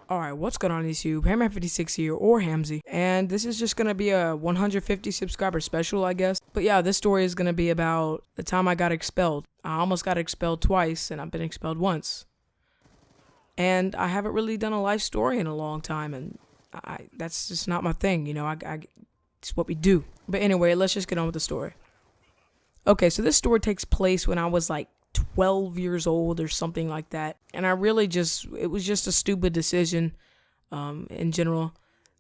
Alright, what's going on YouTube? Hammer56 here, or Hamzei, and this is just gonna be a 150 subscriber special, I guess. But yeah, this story is gonna be about the time I got expelled. I almost got expelled twice, and I've been expelled once. And I haven't really done a life story in a long time, and that's just not my thing, you know, it's what we do. But anyway, let's just get on with the story. Okay, so this story takes place when I was like 12 years old or something like that, and it was just a stupid decision in general.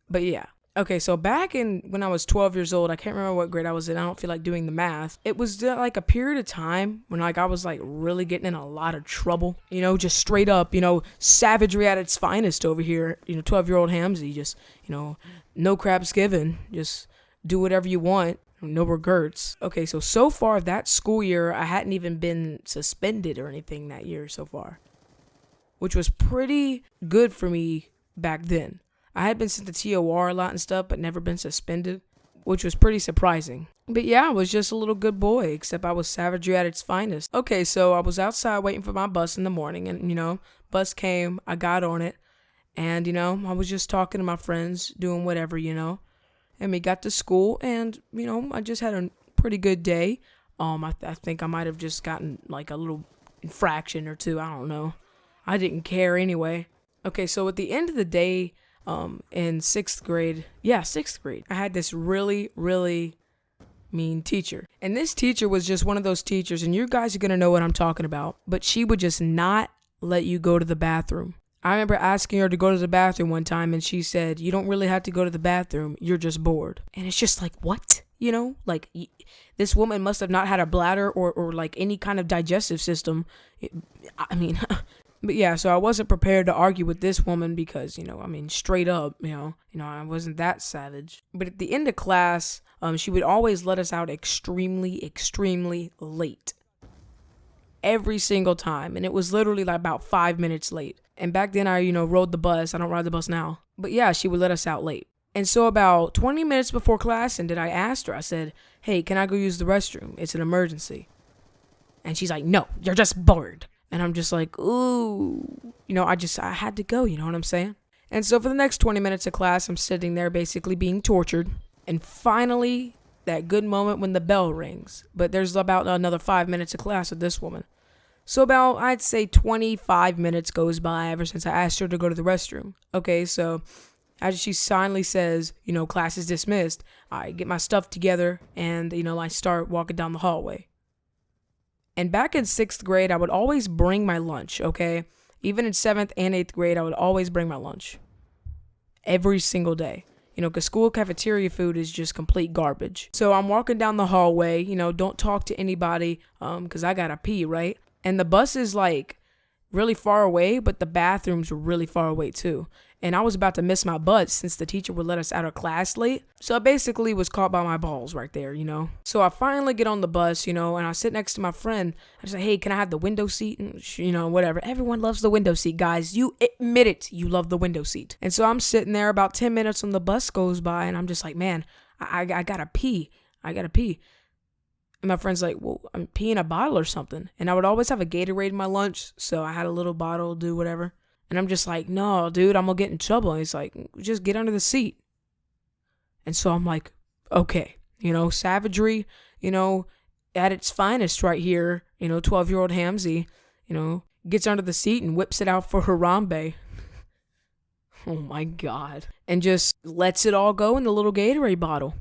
But yeah, okay, so when I was 12 years old, I can't remember what grade I was in. I don't feel like doing the math. It was like a period of time when like I was like really getting in a lot of trouble, you know, just straight up, you know, savagery at its finest over here, you know, 12-year-old Hamzei, just, you know, no craps given, just do whatever you want. No regrets. Okay, so far that school year, I hadn't even been suspended or anything that year so far, which was pretty good for me back then. I had been sent to TOR a lot and stuff, but never been suspended, which was pretty surprising. But yeah, I was just a little good boy, except I was savagery at its finest. Okay, so I was outside waiting for my bus in the morning, and, you know, bus came, I got on it, and, you know, I was just talking to my friends, doing whatever, you know. And we got to school, and, you know, I just had a pretty good day. I think I might have just gotten, like, a little infraction or two. I don't know. I didn't care anyway. Okay, so at the end of the day, in 6th grade, I had this really, really mean teacher. And this teacher was just one of those teachers, and you guys are going to know what I'm talking about, but she would just not let you go to the bathroom. I remember asking her to go to the bathroom one time, and she said, "You don't really have to go to the bathroom. You're just bored." And it's just like, what? You know, like, this woman must have not had a bladder or like any kind of digestive system. I mean, but yeah, so I wasn't prepared to argue with this woman because, you know, I mean, straight up, you know, I wasn't that savage. But at the end of class, she would always let us out extremely, extremely late. Every single time. And it was literally like about 5 minutes late. And back then I, you know, rode the bus. I don't ride the bus now. But yeah, she would let us out late. And so about 20 minutes before class ended, I asked her, I said, "Hey, can I go use the restroom? It's an emergency." And she's like, "No, you're just bored." And I'm just like, ooh, you know, I had to go, you know what I'm saying? And so for the next 20 minutes of class, I'm sitting there basically being tortured. And finally, that good moment when the bell rings. But there's about another 5 minutes of class with this woman. So about, I'd say 25 minutes goes by ever since I asked her to go to the restroom. Okay, so as she finally says, you know, class is dismissed, I get my stuff together and, you know, I start walking down the hallway. And back in 6th grade, I would always bring my lunch, okay? Even in 7th and 8th grade, I would always bring my lunch. Every single day. You know, because school cafeteria food is just complete garbage. So I'm walking down the hallway, you know, don't talk to anybody, because I gotta pee, right? And the bus is like really far away, but the bathrooms were really far away too. And I was about to miss my bus since the teacher would let us out of class late. So I basically was caught by my balls right there, you know. So I finally get on the bus, you know, and I sit next to my friend. I say, "Hey, can I have the window seat?" And, you know, whatever. Everyone loves the window seat, guys. You admit it. You love the window seat. And so I'm sitting there, about 10 minutes on the bus goes by, and I'm just like, man, I gotta pee. I gotta pee. And my friend's like, "Well, I'm peeing a bottle or something." And I would always have a Gatorade in my lunch, so I had a little bottle, do whatever. And I'm just like, "No, dude, I'm gonna get in trouble." And he's like, "Just get under the seat." And so I'm like, okay, you know, savagery, you know, at its finest right here, you know, 12-year-old Hamzei, you know, gets under the seat and whips it out for Harambe. Oh my God. And just lets it all go in the little Gatorade bottle.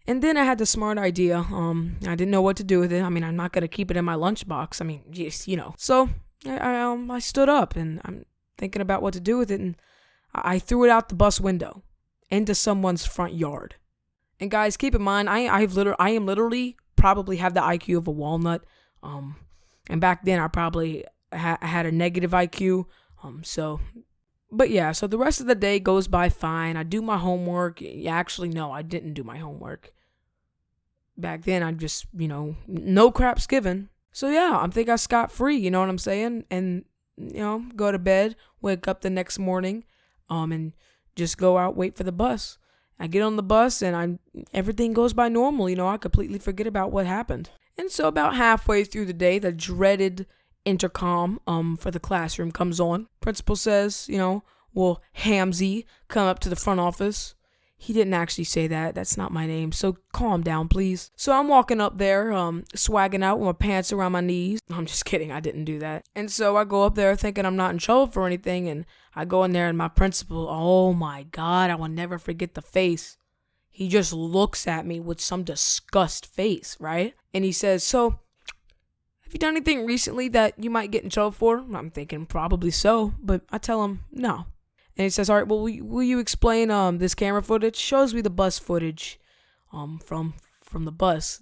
And then I had the smart idea. I didn't know what to do with it. I mean, I'm not going to keep it in my lunchbox. I mean, just, you know. So I stood up and I'm thinking about what to do with it. And I threw it out the bus window into someone's front yard. And guys, keep in mind, I am literally probably have the IQ of a walnut. And back then I probably had a negative IQ. But yeah, so the rest of the day goes by fine. I do my homework. Actually, no, I didn't do my homework. Back then, I just, you know, no craps given. So yeah, I'm thinking I scot-free, you know what I'm saying? And, you know, go to bed, wake up the next morning, and just go out, wait for the bus. I get on the bus and everything goes by normal, you know, I completely forget about what happened. And so about halfway through the day, the dreaded intercom for the classroom comes on. Principal says, well, Hamzei, come up to the front office. He didn't actually say that. That's not my name. So calm down, please. So I'm walking up there, swagging out with my pants around my knees. I'm just kidding. I didn't do that. And so I go up there thinking I'm not in trouble for anything. And I go in there and my principal, oh my God, I will never forget the face. He just looks at me with some disgust face, right? And he says, so have you done anything recently that you might get in trouble for? I'm thinking probably so. But I tell him no. And he says, all right, well, will you explain this camera footage? Shows me the bus footage from the bus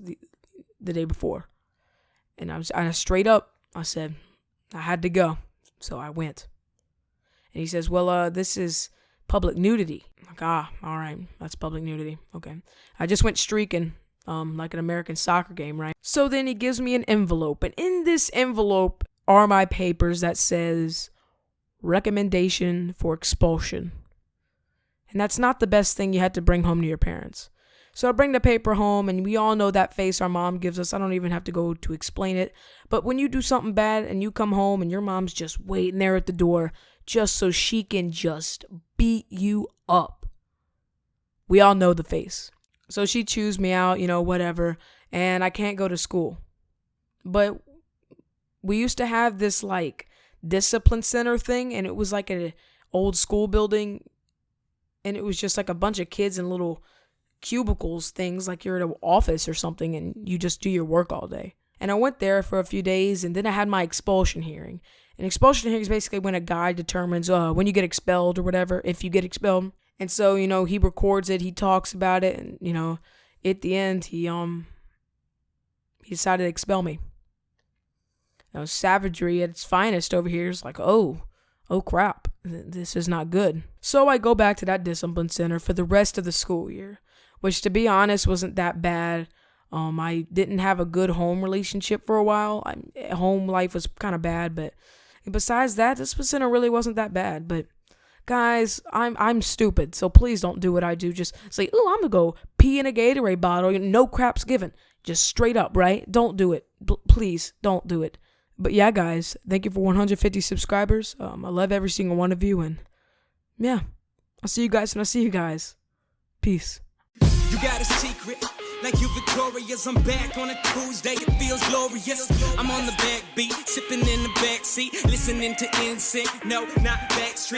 the day before. And I straight up, I said, I had to go. So I went. And he says, well, this is public nudity. I'm like, all right, that's public nudity. Okay. I just went streaking like an American soccer game, right? So then he gives me an envelope. And in this envelope are my papers that says recommendation for expulsion. And that's not the best thing you had to bring home to your parents. So I bring the paper home, and we all know that face our mom gives us. I don't even have to go to explain it. But when you do something bad and you come home and your mom's just waiting there at the door just so she can just beat you up, we all know the face. So she chews me out, whatever, and I can't go to school. But we used to have this like discipline center thing, and it was like an old school building, and it was just like a bunch of kids in little cubicles things, like you're at an office or something, and you just do your work all day. And I went there for a few days, and then I had my expulsion hearing. And expulsion hearing is basically when a guy determines when you get expelled or whatever, if you get expelled. And so, he records it, he talks about it, and at the end he decided to expel me. Savagery at its finest over here is like, oh crap, this is not good. So I go back to that discipline center for the rest of the school year, which, to be honest, wasn't that bad. I didn't have a good home relationship for a while. Home life was kind of bad, but besides that, this center really wasn't that bad. But guys, I'm stupid, so please don't do what I do. Just say, oh, I'm gonna go pee in a Gatorade bottle. No craps given. Just straight up, right? Don't do it. Please don't do it. But yeah, guys, thank you for 150 subscribers. I love every single one of you, and yeah, I'll see you guys when I see you guys. Peace. You got a secret, like you victorious. I'm back on a Tuesday, it feels glorious. I'm on the backbeat, sipping in the backseat, listening to NSYNC. No, not Backstreet.